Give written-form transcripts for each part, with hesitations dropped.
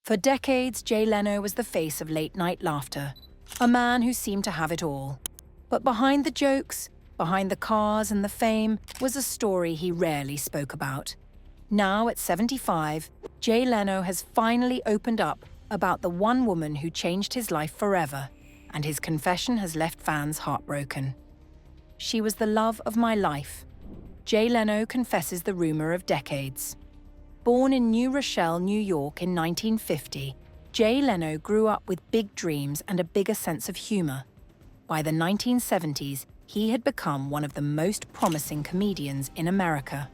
For decades, Jay Leno was the face of late-night laughter, a man who seemed to have it all. But behind the jokes, behind the cars and the fame, was a story he rarely spoke about. Now, at 75, Jay Leno has finally opened up about the one woman who changed his life forever, and his confession has left fans heartbroken. She was the love of my life. Jay Leno confesses the rumor of decades. Born in New Rochelle, New York in 1950, Jay Leno grew up with big dreams and a bigger sense of humor. By the 1970s, he had become one of the most promising comedians in America.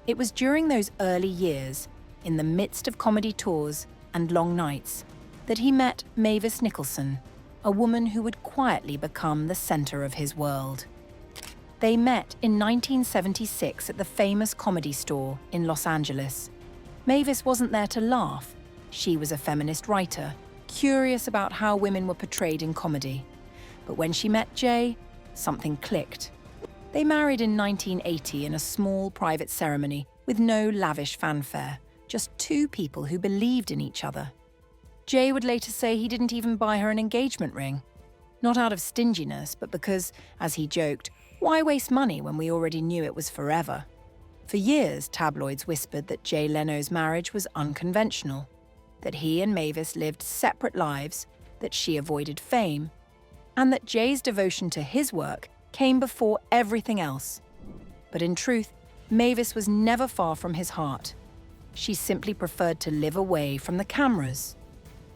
It was during those early years, in the midst of comedy tours and long nights, that he met Mavis Nicholson, a woman who would quietly become the center of his world. They met in 1976 at the famous Comedy Store in Los Angeles. Mavis wasn't there to laugh. She was a feminist writer, curious about how women were portrayed in comedy. But when she met Jay, something clicked. They married in 1980 in a small private ceremony with no lavish fanfare, just two people who believed in each other. Jay would later say he didn't even buy her an engagement ring. Not out of stinginess, but because, as he joked, why waste money when we already knew it was forever? For years, tabloids whispered that Jay Leno's marriage was unconventional, that he and Mavis lived separate lives, that she avoided fame, and that Jay's devotion to his work came before everything else. But in truth, Mavis was never far from his heart. She simply preferred to live away from the cameras.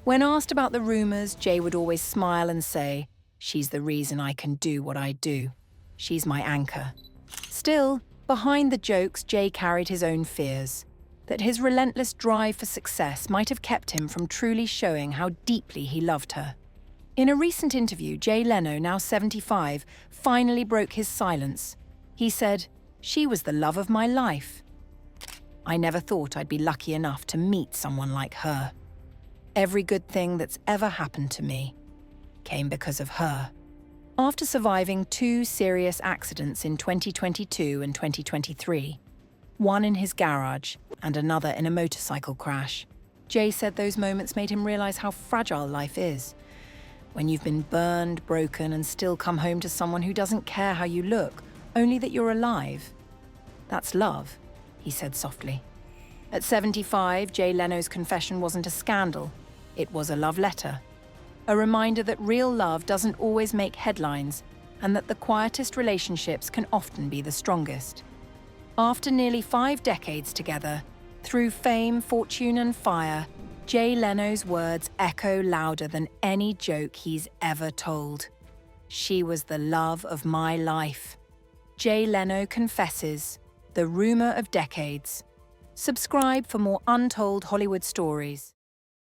When asked about the rumors, Jay would always smile and say, "She's the reason I can do what I do. She's my anchor." Still, behind the jokes, Jay carried his own fears, that his relentless drive for success might have kept him from truly showing how deeply he loved her. In a recent interview, Jay Leno, now 75, finally broke his silence. He said, "She was the love of my life. I never thought I'd be lucky enough to meet someone like her. Every good thing that's ever happened to me came because of her." After surviving two serious accidents in 2022 and 2023, one in his garage and another in a motorcycle crash, Jay said those moments made him realize how fragile life is. When you've been burned, broken, and still come home to someone who doesn't care how you look, only that you're alive. That's love, he said softly. At 75, Jay Leno's confession wasn't a scandal. It was a love letter. A reminder that real love doesn't always make headlines, and that the quietest relationships can often be the strongest. After nearly 5 decades together, through fame, fortune, and fire, Jay Leno's words echo louder than any joke he's ever told. She was the love of my life. Jay Leno confesses, the rumor of decades. Subscribe for more untold Hollywood stories.